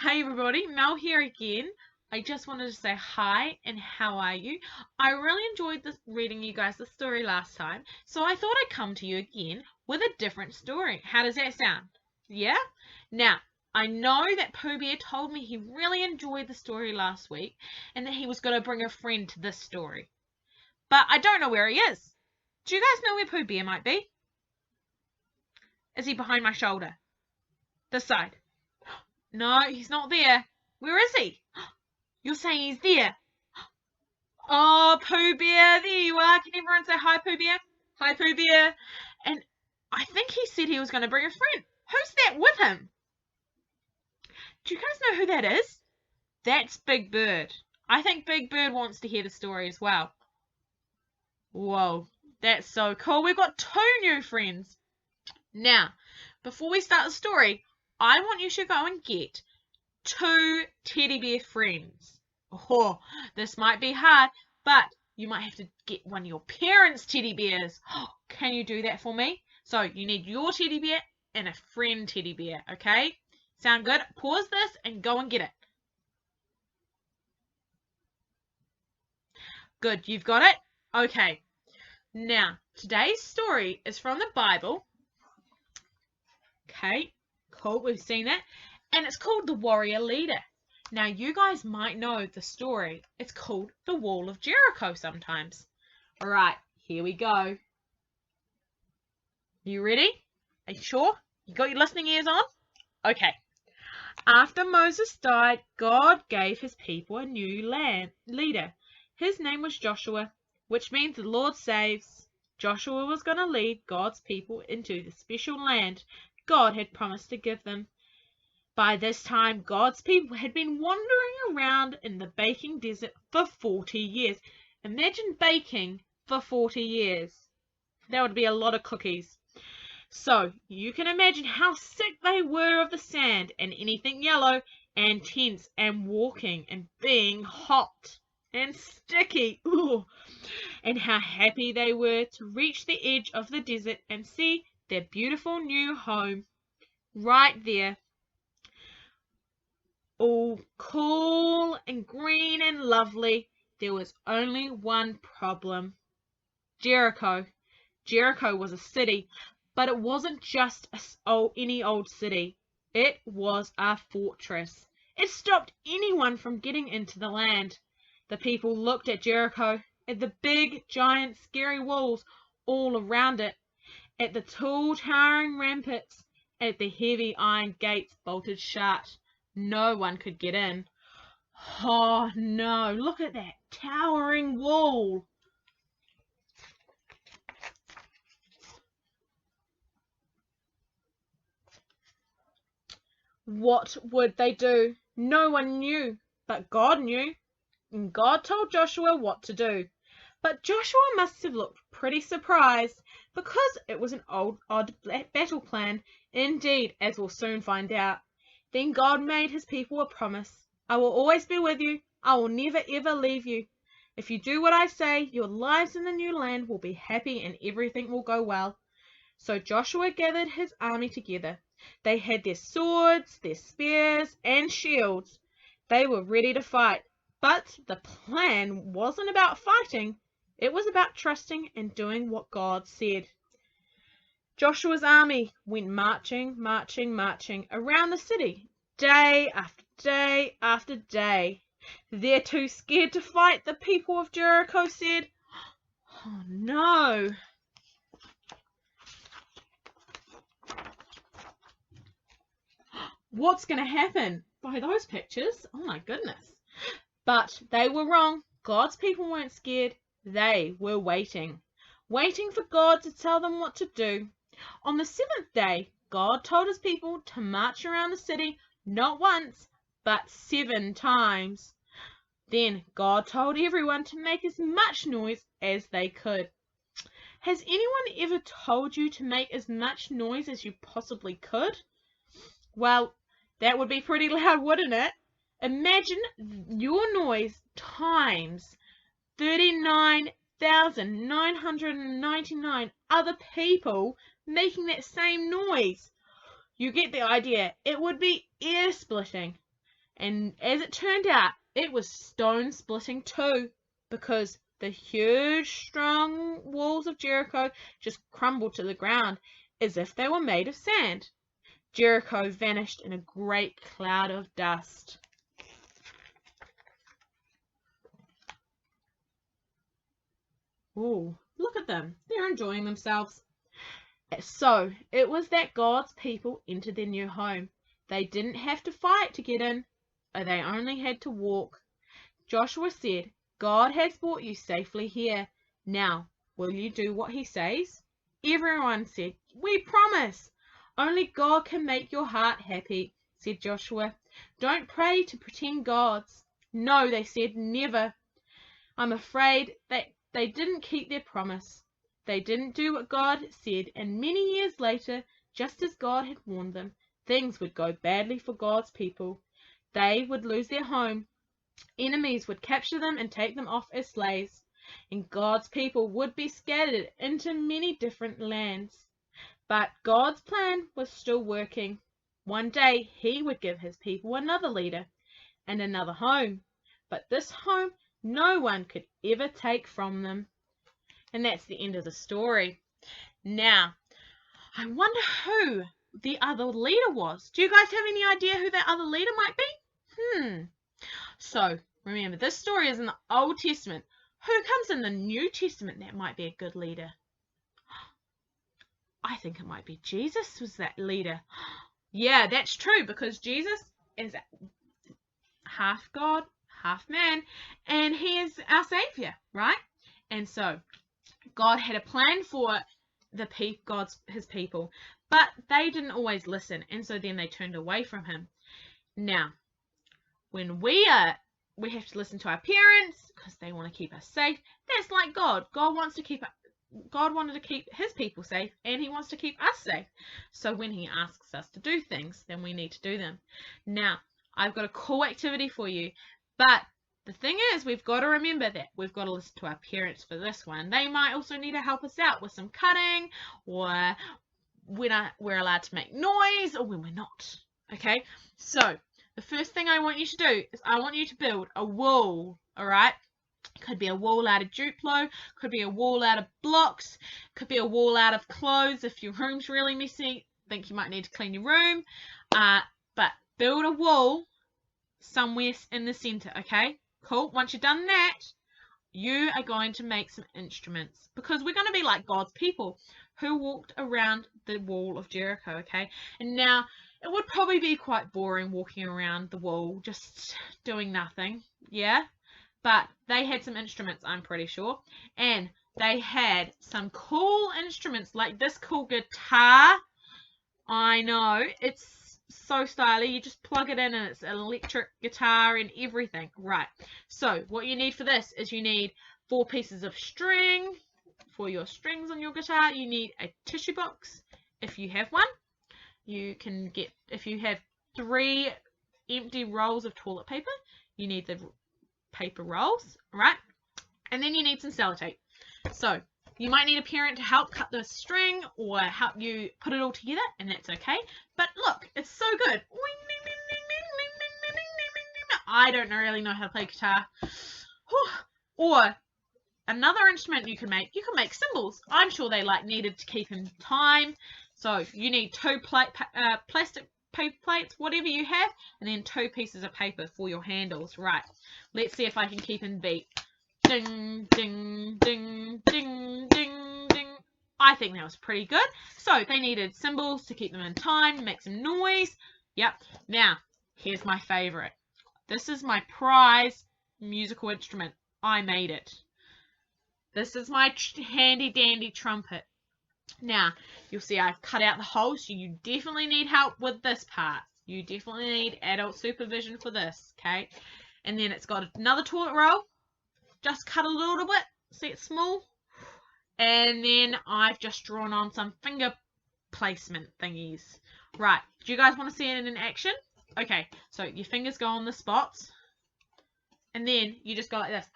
Hey everybody, Mel here again. I just wanted to say hi and how are you? I really enjoyed reading you guys the story last time, so I thought I'd come to you again with a different story. How does that sound? Yeah? Now, I know that Pooh Bear told me he really enjoyed the story last week and that he was going to bring a friend to this story. But I don't know where he is. Do you guys know where Pooh Bear might be? Is he behind my shoulder? This side? No, he's not there. Where is he? You're saying he's there? Oh, Pooh Bear, there you are. Can everyone say hi, Pooh Bear? Hi, Pooh Bear. And I think he said he was going to bring a friend. Who's that with him? Do you guys know who that is? That's Big Bird. I think Big Bird wants to hear the story as well. Whoa, that's so cool. We've got 2 new friends. Now, before we start the story, I want you to go and get 2 teddy bear friends. Oh, this might be hard, but you might have to get one of your parents' teddy bears. Can you do that for me? So you need your teddy bear and a friend teddy bear, okay? Sound good? Pause this and go and get it. Good, you've got it? Okay. Now, today's story is from the Bible. Okay, cool, we've seen it. And it's called The Warrior Leader. Now, you guys might know the story. It's called The Wall of Jericho sometimes. All right, here we go. You ready? Are you sure? You got your listening ears on? Okay. After Moses died, God gave his people a new leader. His name was Joshua, which means the Lord saves. Joshua was going to lead God's people into the special land God had promised to give them. By this time, God's people had been wandering around in the baking desert for 40 years. Imagine baking for 40 years. That would be a lot of cookies. So, you can imagine how sick they were of the sand and anything yellow and tense and walking and being hot and sticky. Ooh. And how happy they were to reach the edge of the desert and see their beautiful new home right there. All cool and green and lovely. There was only one problem. Jericho. Jericho was a city, but it wasn't just any old city. It was a fortress. It stopped anyone from getting into the land. The people looked at Jericho, at the big, giant, scary walls all around it, at the tall, towering ramparts, at the heavy iron gates bolted shut. No one could get in. Oh no, look at that towering wall. What would they do? No one knew, but God knew. And God told Joshua what to do. But Joshua must have looked pretty surprised, because it was an odd battle plan, indeed, as we'll soon find out. Then God made his people a promise. I will always be with you. I will never ever leave you. If you do what I say, your lives in the new land will be happy and everything will go well. So Joshua gathered his army together. They had their swords, their spears, and shields. They were ready to fight. But the plan wasn't about fighting. It was about trusting and doing what God said. Joshua's army went marching around the city, day after day after day. They're too scared to fight, the people of Jericho said. Oh no. What's going to happen? By those pictures? Oh my goodness. But they were wrong. God's people weren't scared. They were waiting for God to tell them what to do. On the 7th day, God told his people to march around the city not once, but 7 times. Then God told everyone to make as much noise as they could. Has anyone ever told you to make as much noise as you possibly could? Well, that would be pretty loud, wouldn't it? Imagine your noise times 39,999 other people making that same noise. You get the idea. It would be ear-splitting. And as it turned out, it was stone splitting too, because the huge, strong walls of Jericho just crumbled to the ground as if they were made of sand. Jericho vanished in a great cloud of dust. Ooh, look at them. They're enjoying themselves. So, it was that God's people entered their new home. They didn't have to fight to get in. They only had to walk. Joshua said, God has brought you safely here. Now, will you do what he says? Everyone said, we promise. Only God can make your heart happy, said Joshua. Don't pray to pretend gods. No, they said, never. I'm afraid that they didn't keep their promise. They didn't do what God said, and many years later, just as God had warned them, things would go badly for God's people. They would lose their home. Enemies would capture them and take them off as slaves, and God's people would be scattered into many different lands. But God's plan was still working. One day he would give his people another leader and another home, but this home no one could ever take from them. And that's the end of the story. Now, I wonder who the other leader was. Do you guys have any idea who that other leader might be? So, remember, this story is in the Old Testament. Who comes in the New Testament that might be a good leader? I think it might be Jesus was that leader. Yeah, that's true, because Jesus is half God, half man, and he is our Savior, right? And so, God had a plan for his people, but they didn't always listen, and so then they turned away from him. Now, when we have to listen to our parents because they want to keep us safe. That's like God. God wanted to keep his people safe, and he wants to keep us safe. So when he asks us to do things, then we need to do them. Now, I've got a cool activity for you, but the thing is, we've got to remember that we've got to listen to our parents for this one. They might also need to help us out with some cutting, or when we're allowed to make noise, or when we're not. Okay? So, the first thing I want you to do is I want you to build a wall, alright? Could be a wall out of Duplo, could be a wall out of blocks, could be a wall out of clothes if your room's really messy, think you might need to clean your room. But build a wall somewhere in the center, okay? Cool. Once you've done that, you are going to make some instruments, because we're going to be like God's people who walked around the wall of Jericho, okay? And now, it would probably be quite boring walking around the wall, just doing nothing, yeah? But they had some instruments, I'm pretty sure. And they had some cool instruments, like this cool guitar. I know, it's so stylish. You just plug it in and it's an electric guitar and everything. Right, so what you need for this is you need 4 pieces of string for your strings on your guitar. You need a tissue box if you have one. You can get, if you have 3 empty rolls of toilet paper, you need the paper rolls, right? And then you need some sellotape. So you might need a parent to help cut the string or help you put it all together, and that's okay. But look, it's so good. I don't really know how to play guitar. Or another instrument you can make cymbals. I'm sure they needed to keep in time. So you need 2 plastic paper plates, whatever you have, and then 2 pieces of paper for your handles. Right, let's see if I can keep in beat. Ding, ding, ding, ding, ding, ding. I think that was pretty good. So they needed cymbals to keep them in time, make some noise. Yep. Now, here's my favorite. This is my prize musical instrument. I made it. This is my handy dandy trumpet. Now, you'll see I've cut out the holes, so you definitely need help with this part. You definitely need adult supervision for this, okay? And then it's got another toilet roll. Just cut a little bit. See, it's small. And then I've just drawn on some finger placement thingies. Right, do you guys want to see it in action? Okay, so your fingers go on the spots. And then you just go like this.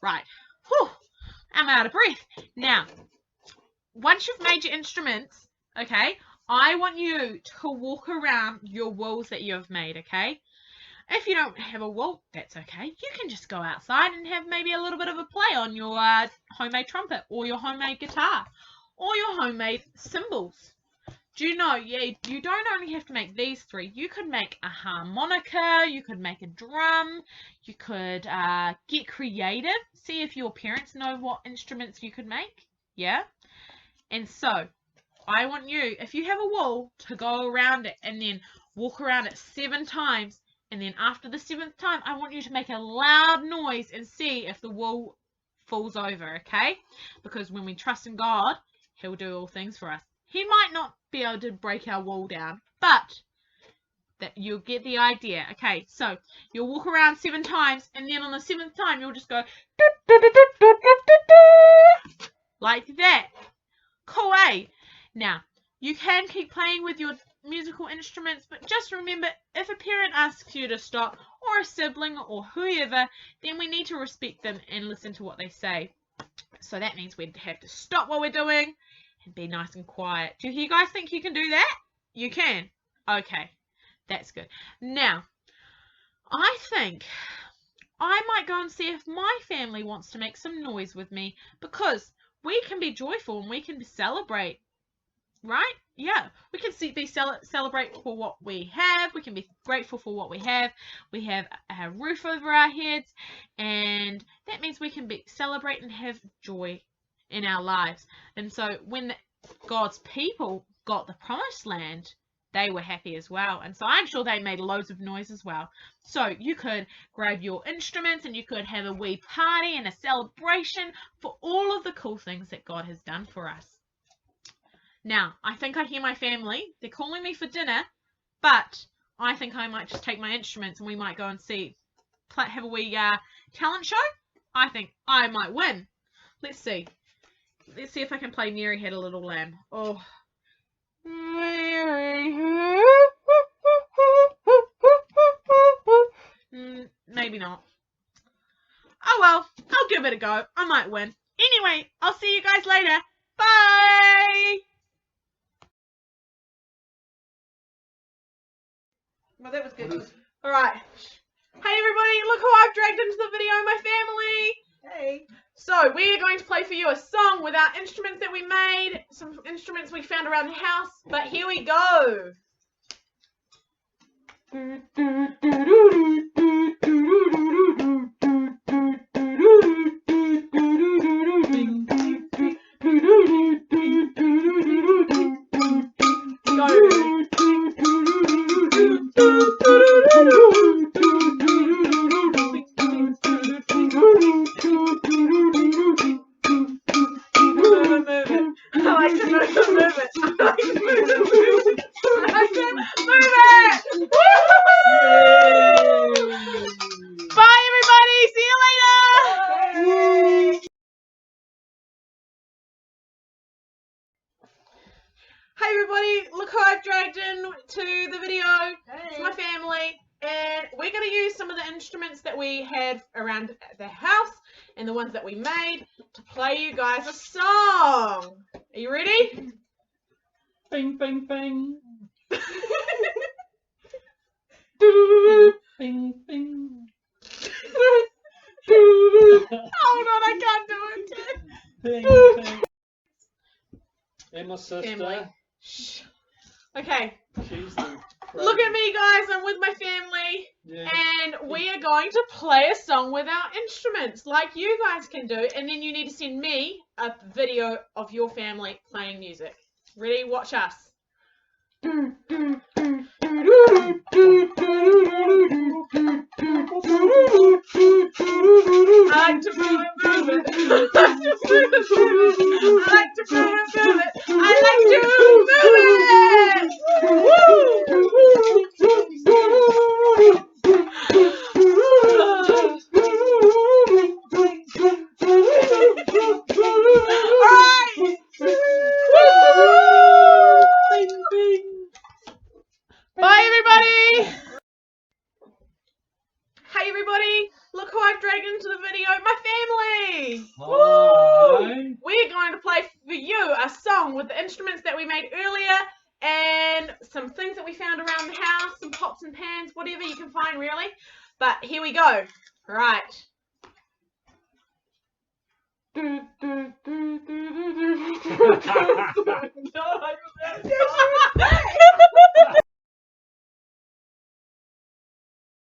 Right. Whew, I'm out of breath. Now, once you've made your instruments, okay, I want you to walk around your walls that you have made, okay? If you don't have a wall, that's okay. You can just go outside and have maybe a little bit of a play on your homemade trumpet or your homemade guitar or your homemade cymbals. Do you know, yeah, you don't only have to make these three. You could make a harmonica, you could make a drum, you could get creative. See if your parents know what instruments you could make. Yeah? And so, I want you, if you have a wall, to go around it and then walk around it 7 times. And then after the 7th time, I want you to make a loud noise and see if the wall falls over, okay? Because when we trust in God, He'll do all things for us. He might not be able to break our wall down, but that you'll get the idea. Okay, so you'll walk around 7 times, and then on the 7th time, you'll just go like that. Cool, eh? Now, you can keep playing with your musical instruments, but just remember, if a parent asks you to stop, or a sibling, or whoever, then we need to respect them and listen to what they say. So that means we have to stop what we're doing and be nice and quiet. Do you guys think you can do that? You can? Okay, that's good. Now, I think I might go and see if my family wants to make some noise with me, because we can be joyful and we can celebrate, right? Yeah, we can celebrate for what we have. We can be grateful for what we have. We have a roof over our heads, and that means we can celebrate and have joy in our lives. And so when God's people got the promised land, they were happy as well. And so I'm sure they made loads of noise as well. So you could grab your instruments and you could have a wee party and a celebration for all of the cool things that God has done for us. Now, I think I hear my family. They're calling me for dinner, but I think I might just take my instruments and we might go and have a wee talent show. I think I might win. Let's see. Let's see if I can play Mary Had a Little Lamb. Oh. Maybe not. Oh well, I'll give it a go. I might win. Anyway, I'll see you guys later. Bye! Well, that was good. Alright. Hey everybody, look who I've dragged into the video, my family! Hey. So, we are going to play for you a song with our instruments that we made, some instruments we found around the house, but here we go! Hey everybody, look who I've dragged in to the video. Hey. It's my family, and we're going to use some of the instruments that we had around the house and the ones that we made to play you guys a song. Are you ready? Bing, bing, bing. Bing, bing. Hold on, I can't do it. Bing, bing. And my sister. Family. Shh. Okay. Look at me, guys. I'm with my family. Yeah. And we are going to play a song with our instruments like you guys can do. And then you need to send me a video of your family playing music. Ready? Watch us. I like to move it, move it. I like to move it, move it. I like to move it, move it. I like to move it. Alright. Bye everybody. Hey everybody, look who I've dragged into the video, my family! Hi. We're going to play for you a song with the instruments that we made earlier, and some things that we found around the house, some pots and pans, whatever you can find really. But here we go. Right. No, I